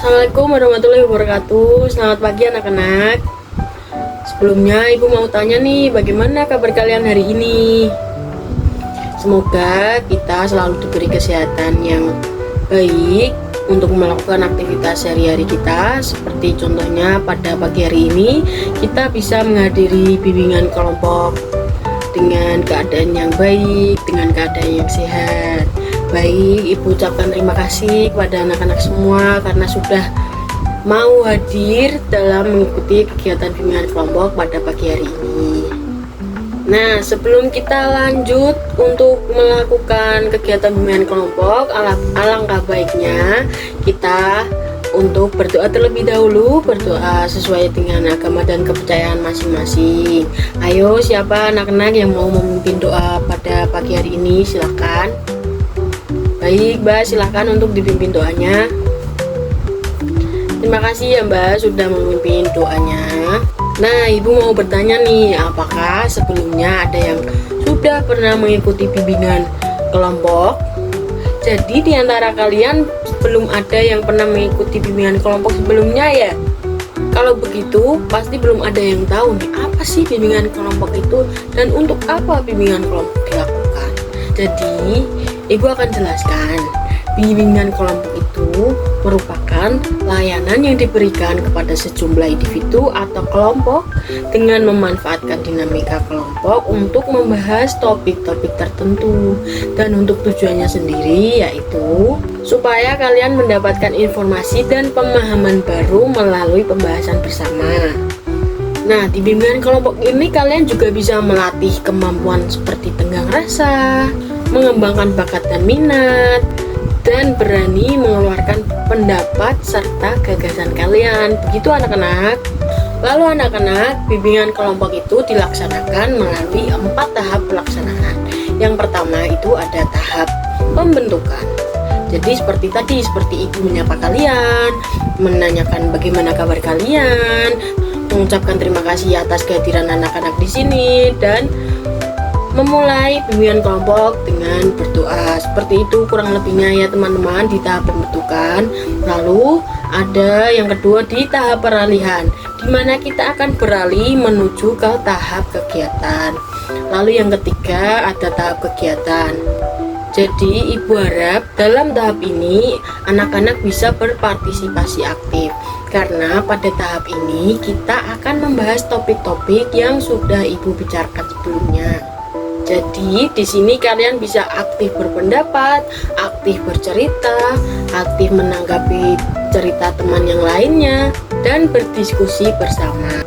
Assalamualaikum warahmatullahi wabarakatuh. Selamat pagi anak-anak. Sebelumnya ibu mau tanya nih, bagaimana kabar kalian hari ini? Semoga kita selalu diberi kesehatan yang baik untuk melakukan aktivitas sehari-hari kita. Seperti contohnya pada pagi hari ini kita bisa menghadiri bimbingan kelompok dengan keadaan yang baik, dengan keadaan yang sehat. Baik, ibu ucapkan terima kasih kepada anak-anak semua karena sudah mau hadir dalam mengikuti kegiatan bimbingan kelompok pada pagi hari ini. Nah, sebelum kita lanjut untuk melakukan kegiatan bimbingan kelompok, alangkah baiknya kita untuk berdoa terlebih dahulu, berdoa sesuai dengan agama dan kepercayaan masing-masing. Ayo, siapa anak-anak yang mau memimpin doa pada pagi hari ini? Silahkan. Baik, Mbak, silahkan untuk dipimpin doanya. Terima kasih ya, Mbak, sudah memimpin doanya. Nah, ibu mau bertanya nih, apakah sebelumnya ada yang sudah pernah mengikuti bimbingan kelompok? Jadi di antara kalian belum ada yang pernah mengikuti bimbingan kelompok sebelumnya ya? Kalau begitu, pasti belum ada yang tahu nih, apa sih bimbingan kelompok itu dan untuk apa bimbingan kelompok dilakukan. Jadi, ibu akan jelaskan. Bimbingan kelompok itu merupakan layanan yang diberikan kepada sejumlah individu atau kelompok dengan memanfaatkan dinamika kelompok untuk membahas topik-topik tertentu, dan untuk tujuannya sendiri yaitu supaya kalian mendapatkan informasi dan pemahaman baru melalui pembahasan bersama. Nah, di bimbingan kelompok ini kalian juga bisa melatih kemampuan seperti tenggang rasa, mengembangkan bakat dan minat, dan berani mengeluarkan pendapat serta gagasan kalian. Begitu anak-anak. Lalu anak-anak, bimbingan kelompok itu dilaksanakan melalui 4 tahap pelaksanaan. Yang pertama itu ada tahap pembentukan. Jadi seperti ibu menyapa kalian, menanyakan bagaimana kabar kalian, mengucapkan terima kasih atas kehadiran anak-anak di sini, dan memulai bimbingan kelompok dengan berdoa. Seperti itu kurang lebihnya ya teman-teman di tahap pembentukan. Lalu ada yang kedua di tahap peralihan, di mana kita akan beralih menuju ke tahap kegiatan. Lalu yang ketiga ada tahap kegiatan. Jadi ibu harap dalam tahap ini anak-anak bisa berpartisipasi aktif, karena pada tahap ini kita akan membahas topik-topik yang sudah ibu bicarakan sebelumnya. Jadi di sini kalian bisa aktif berpendapat, aktif bercerita, aktif menanggapi cerita teman yang lainnya, dan berdiskusi bersama.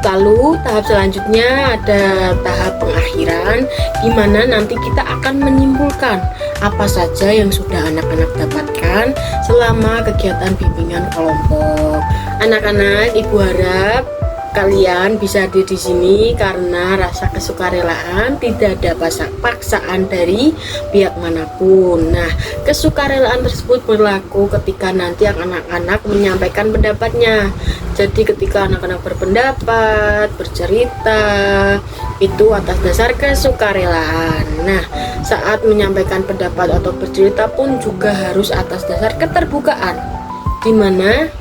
Lalu tahap selanjutnya ada tahap pengakhiran, di mana nanti kita akan menyimpulkan apa saja yang sudah anak-anak dapatkan selama kegiatan bimbingan kelompok. Anak-anak, ibu harap kalian bisa hadir di sini karena rasa kesukarelaan, tidak ada paksaan dari pihak manapun. Nah, kesukarelaan tersebut berlaku ketika nanti anak-anak menyampaikan pendapatnya. Jadi ketika anak-anak berpendapat, bercerita, itu atas dasar kesukarelaan. Nah, saat menyampaikan pendapat atau bercerita pun juga harus atas dasar keterbukaan, di mana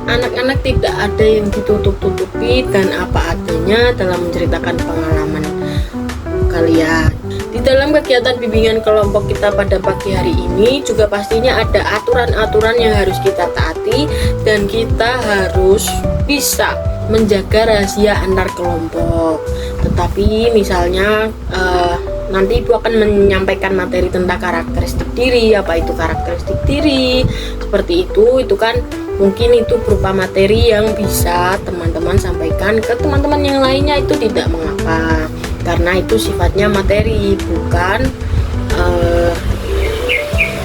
anak-anak tidak ada yang ditutup-tutupi dan apa adanya dalam menceritakan pengalaman kalian. Di dalam kegiatan bimbingan kelompok kita pada pagi hari ini juga pastinya ada aturan-aturan yang harus kita taati, dan kita harus bisa menjaga rahasia antar kelompok. Tetapi misalnya nanti ibu akan menyampaikan materi tentang karakteristik diri. Apa itu karakteristik diri? Seperti itu kan mungkin itu berupa materi yang bisa teman-teman sampaikan ke teman-teman yang lainnya, itu tidak mengapa, karena itu sifatnya materi, bukan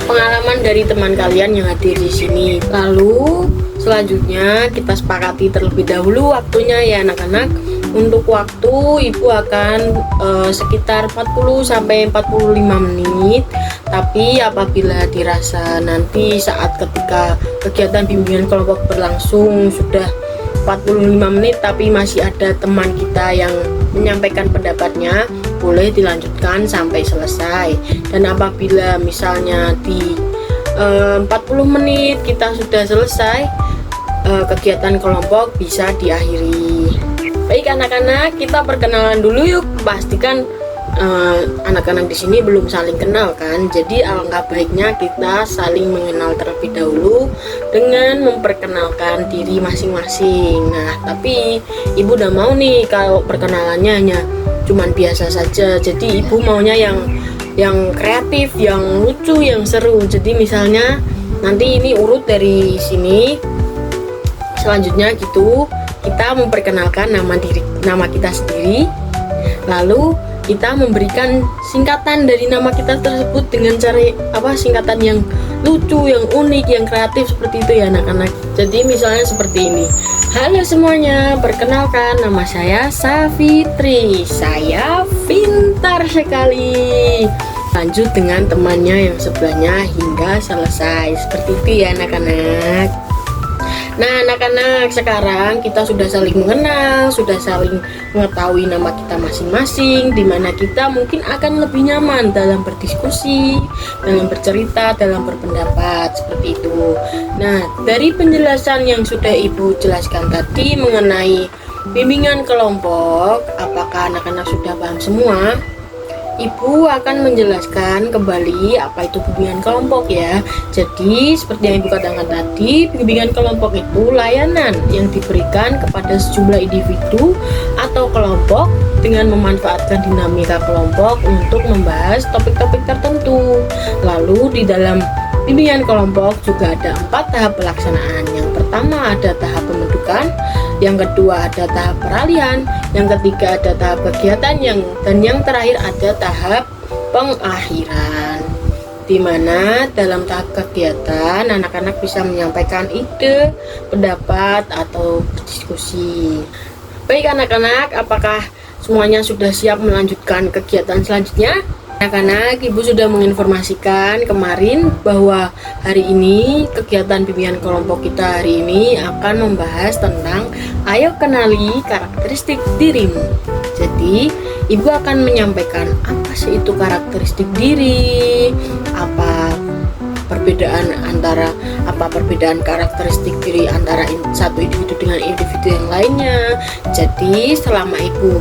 pengalaman dari teman kalian yang hadir di sini. Lalu selanjutnya kita sepakati terlebih dahulu waktunya ya anak-anak. Untuk waktu ibu akan sekitar 40 sampai 45 menit. Tapi apabila dirasa nanti saat ketika kegiatan bimbingan kelompok berlangsung sudah 45 menit tapi masih ada teman kita yang menyampaikan pendapatnya, boleh dilanjutkan sampai selesai. Dan apabila misalnya di 40 menit kita sudah selesai, kegiatan kelompok bisa diakhiri. Baik anak-anak, kita perkenalan dulu yuk. Pastikan anak-anak di sini belum saling kenal kan. Jadi alangkah baiknya kita saling mengenal terlebih dahulu dengan memperkenalkan diri masing-masing. Nah, tapi ibu udah mau nih kalau perkenalannya hanya cuman biasa saja. Jadi ibu maunya yang kreatif, yang lucu, yang seru. Jadi misalnya nanti ini urut dari sini, selanjutnya gitu kita memperkenalkan nama kita sendiri, lalu kita memberikan singkatan dari nama kita tersebut dengan cara singkatan yang lucu, yang unik, yang kreatif, seperti itu ya anak-anak. Jadi misalnya seperti ini: halo semuanya, perkenalkan nama saya Safitri, saya pintar sekali. Lanjut dengan temannya yang sebelahnya hingga selesai, seperti itu ya anak-anak. Nah anak-anak, sekarang kita sudah saling mengenal, sudah saling mengetahui nama kita masing-masing, dimana kita mungkin akan lebih nyaman dalam berdiskusi, dalam bercerita, dalam berpendapat, seperti itu. Nah, dari penjelasan yang sudah ibu jelaskan tadi mengenai bimbingan kelompok, apakah anak-anak sudah paham semua? Ibu akan menjelaskan kembali apa itu bimbingan kelompok ya. Jadi seperti yang ibu katakan tadi, bimbingan kelompok itu layanan yang diberikan kepada sejumlah individu atau kelompok dengan memanfaatkan dinamika kelompok untuk membahas topik-topik tertentu. Lalu di dalam bimbingan kelompok juga ada 4 tahap pelaksanaan. Yang pertama ada tahap pembentukan, yang kedua ada tahap peralihan, yang ketiga ada tahap kegiatan, dan yang terakhir ada tahap pengakhiran. Di mana dalam tahap kegiatan anak-anak bisa menyampaikan ide, pendapat, atau berdiskusi. Baik anak-anak, apakah semuanya sudah siap melanjutkan kegiatan selanjutnya? Anak-anak, ibu sudah menginformasikan kemarin bahwa hari ini kegiatan bimbingan kelompok kita hari ini akan membahas tentang ayo kenali karakteristik dirimu. Jadi ibu akan menyampaikan apa sih itu karakteristik diri, apa perbedaan karakteristik diri antara satu individu dengan individu yang lainnya. Jadi selama ibu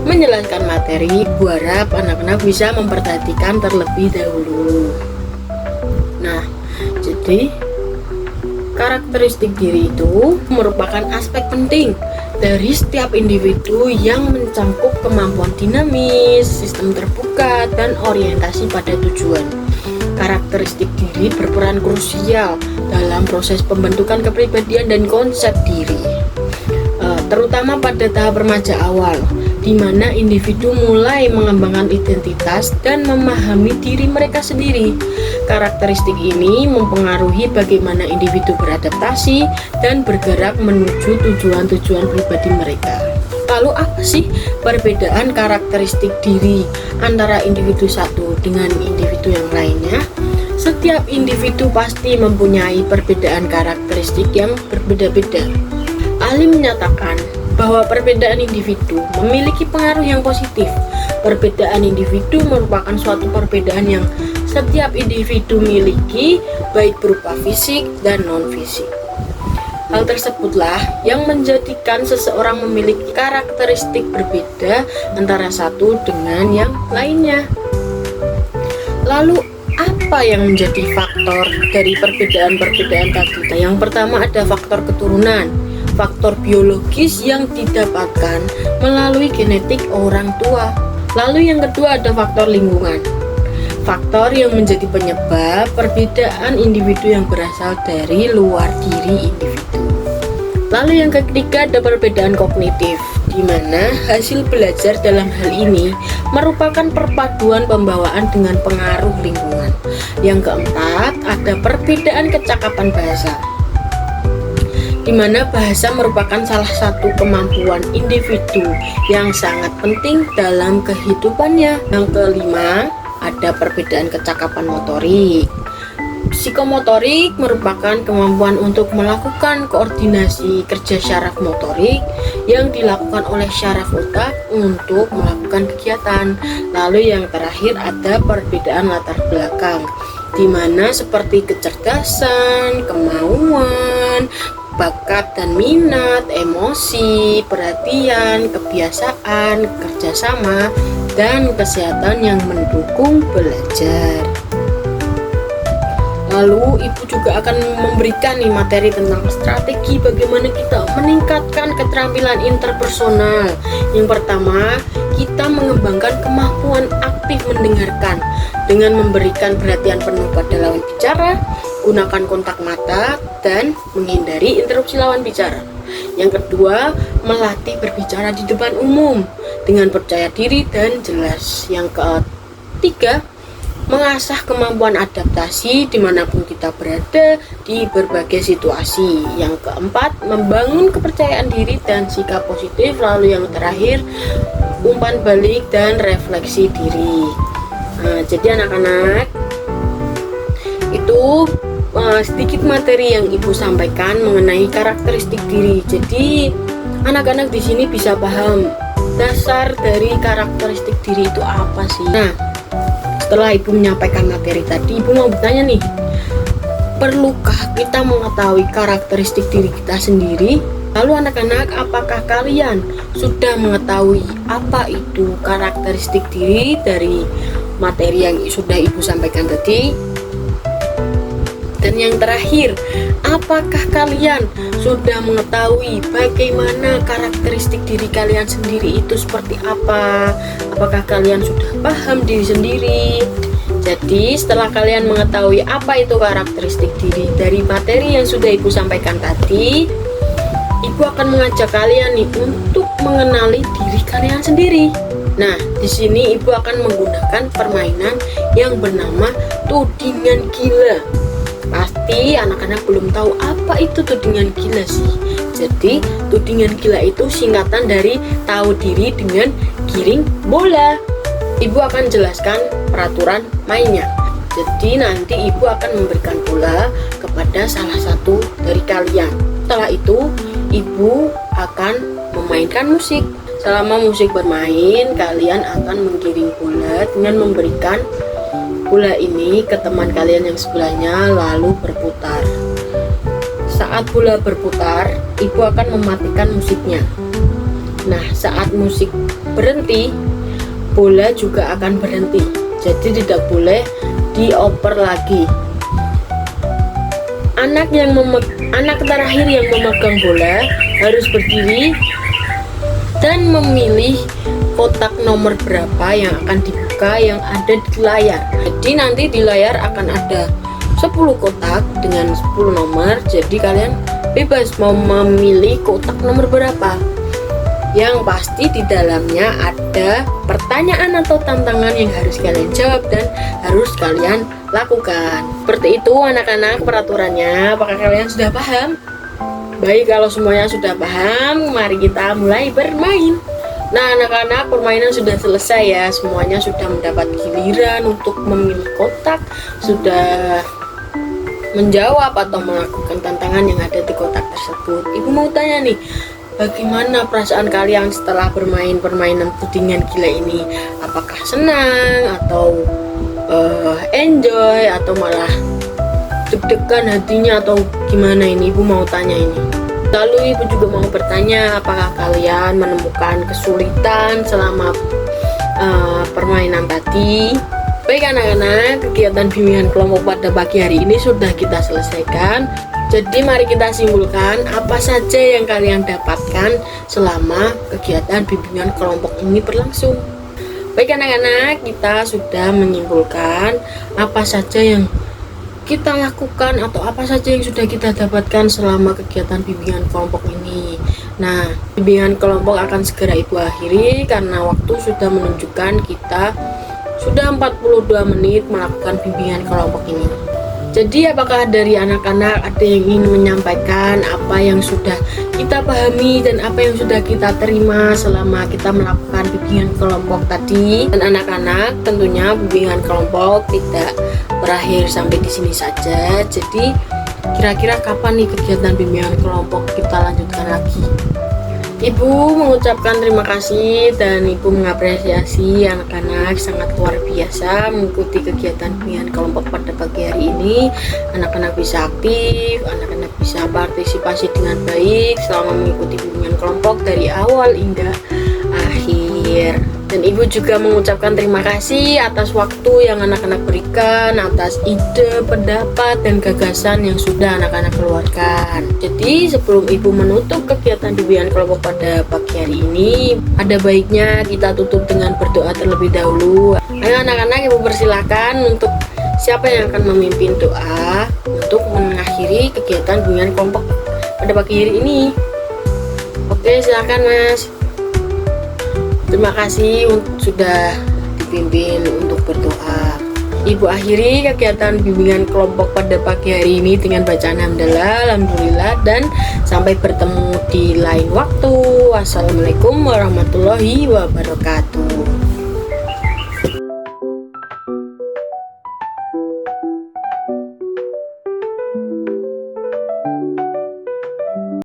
menjelaskan materi, ibu harap anak-anak bisa memperhatikan terlebih dahulu. Nah, jadi karakteristik diri itu merupakan aspek penting dari setiap individu yang mencangkup kemampuan dinamis, sistem terbuka, dan orientasi pada tujuan. Karakteristik diri berperan krusial dalam proses pembentukan kepribadian dan konsep diri, terutama pada tahap remaja awal, di mana individu mulai mengembangkan identitas dan memahami diri mereka sendiri. Karakteristik ini mempengaruhi bagaimana individu beradaptasi dan bergerak menuju tujuan-tujuan pribadi mereka. Lalu apa sih perbedaan karakteristik diri antara individu satu dengan individu yang lainnya? Setiap individu pasti mempunyai perbedaan karakteristik yang berbeda-beda. Ahli menyatakan bahwa perbedaan individu memiliki pengaruh yang positif. Perbedaan individu merupakan suatu perbedaan yang setiap individu miliki, baik berupa fisik dan non-fisik. Hal tersebutlah yang menjadikan seseorang memiliki karakteristik berbeda antara satu dengan yang lainnya. Lalu apa yang menjadi faktor dari perbedaan-perbedaan tadi? Yang pertama ada faktor keturunan, faktor biologis yang didapatkan melalui genetik orang tua. Lalu yang kedua ada faktor lingkungan, faktor yang menjadi penyebab perbedaan individu yang berasal dari luar diri individu. Lalu yang ketiga ada perbedaan kognitif, di mana hasil belajar dalam hal ini merupakan perpaduan pembawaan dengan pengaruh lingkungan. Yang keempat ada perbedaan kecakapan bahasa, di mana bahasa merupakan salah satu kemampuan individu yang sangat penting dalam kehidupannya. Yang kelima, ada perbedaan kecakapan motorik. Psikomotorik merupakan kemampuan untuk melakukan koordinasi kerja syaraf motorik yang dilakukan oleh syaraf otak untuk melakukan kegiatan. Lalu yang terakhir ada perbedaan latar belakang, di mana seperti kecerdasan, kemauan, bakat dan minat, emosi, perhatian, kebiasaan, kerjasama, dan kesehatan yang mendukung belajar. Lalu ibu juga akan memberikan nih materi tentang strategi bagaimana kita meningkatkan keterampilan interpersonal. Yang pertama, kita mengembangkan kemampuan aktif mendengarkan dengan memberikan perhatian penuh pada lawan bicara, gunakan kontak mata, dan menghindari interupsi lawan bicara. Yang kedua, melatih berbicara di depan umum dengan percaya diri dan jelas. Yang ketiga, mengasah kemampuan adaptasi dimanapun kita berada di berbagai situasi. Yang keempat, membangun kepercayaan diri dan sikap positif. Lalu yang terakhir, umpan balik dan refleksi diri. Nah, jadi anak-anak, itu sedikit materi yang ibu sampaikan mengenai karakteristik diri. Jadi anak-anak di sini bisa paham dasar dari karakteristik diri itu apa sih. Nah, setelah ibu menyampaikan materi tadi, ibu mau bertanya nih, perlukah kita mengetahui karakteristik diri kita sendiri? Lalu anak-anak, apakah kalian sudah mengetahui apa itu karakteristik diri dari materi yang sudah ibu sampaikan tadi? Dan yang terakhir, apakah kalian sudah mengetahui bagaimana karakteristik diri kalian sendiri itu seperti apa? Apakah kalian sudah paham diri sendiri? Jadi setelah kalian mengetahui apa itu karakteristik diri dari materi yang sudah ibu sampaikan tadi, ibu akan mengajak kalian nih untuk mengenali diri kalian sendiri. Nah, di sini ibu akan menggunakan permainan yang bernama tudingan gila. Pasti anak-anak belum tahu apa itu tudingan gila sih. Jadi tudingan gila itu singkatan dari tahu diri dengan giring bola. Ibu akan jelaskan peraturan mainnya. Jadi nanti ibu akan memberikan bola kepada salah satu dari kalian. Setelah itu ibu akan memainkan musik. Selama musik bermain, kalian akan menggiring bola dengan memberikan bola ini ke teman kalian yang sebelahnya, lalu berputar. Saat bola berputar, ibu akan mematikan musiknya. Nah, saat musik berhenti, bola juga akan berhenti. Jadi tidak boleh dioper lagi. Anak terakhir yang memegang bola harus berdiri dan memilih kotak nomor berapa yang akan dibuka yang ada di layar. Jadi nanti di layar akan ada 10 kotak dengan 10 nomor. Jadi kalian bebas mau memilih kotak nomor berapa. Yang pasti di dalamnya ada pertanyaan atau tantangan yang harus kalian jawab dan harus kalian lakukan. Seperti itu anak-anak peraturannya. Apakah kalian sudah paham? Baik, kalau semuanya sudah paham, mari kita mulai bermain. Nah anak-anak, permainan sudah selesai ya. Semuanya sudah mendapat giliran untuk memilih kotak, sudah menjawab atau melakukan tantangan yang ada di kotak tersebut. Ibu mau tanya nih, bagaimana perasaan kalian setelah bermain permainan tudingan gila ini? Apakah senang atau enjoy atau malah deg-degan hatinya atau gimana ini? Ibu mau tanya ini. Lalu ibu juga mau bertanya, apakah kalian menemukan kesulitan selama permainan tadi? Baik anak-anak, kegiatan bimbingan kelompok pada pagi hari ini sudah kita selesaikan. Jadi mari kita simpulkan apa saja yang kalian dapatkan selama kegiatan bimbingan kelompok ini berlangsung. Baik anak-anak, kita sudah menyimpulkan apa saja yang kita lakukan atau apa saja yang sudah kita dapatkan selama kegiatan bimbingan kelompok ini. Nah, bimbingan kelompok akan segera ibu akhiri karena waktu sudah menunjukkan kita sudah 42 menit melakukan bimbingan kelompok ini. Jadi apakah dari anak-anak ada yang ingin menyampaikan apa yang sudah kita pahami dan apa yang sudah kita terima selama kita melakukan bimbingan kelompok tadi? Dan anak-anak, tentunya bimbingan kelompok tidak berakhir sampai di sini saja. Jadi kira-kira kapan nih kegiatan bimbingan kelompok kita lanjutkan lagi? Ibu mengucapkan terima kasih dan Ibu mengapresiasi anak-anak sangat luar biasa mengikuti kegiatan bimbingan kelompok pada pagi hari ini. Anak-anak bisa aktif, anak-anak bisa partisipasi dengan baik selama mengikuti bimbingan kelompok dari awal hingga akhir. Dan Ibu juga mengucapkan terima kasih atas waktu yang anak-anak berikan, atas ide, pendapat, dan gagasan yang sudah anak-anak keluarkan. Jadi sebelum Ibu menutup kegiatan bimbingan kelompok pada pagi hari ini, ada baiknya kita tutup dengan berdoa terlebih dahulu. Ayo anak-anak, Ibu persilakan untuk siapa yang akan memimpin doa untuk mengakhiri kegiatan bimbingan kelompok pada pagi hari ini. Oke, silakan Mas. Terima kasih sudah dipimpin untuk berdoa. Ibu akhiri kegiatan bimbingan kelompok pada pagi hari ini dengan bacaan hamdalah, alhamdulillah, dan sampai bertemu di lain waktu. Wassalamualaikum warahmatullahi wabarakatuh.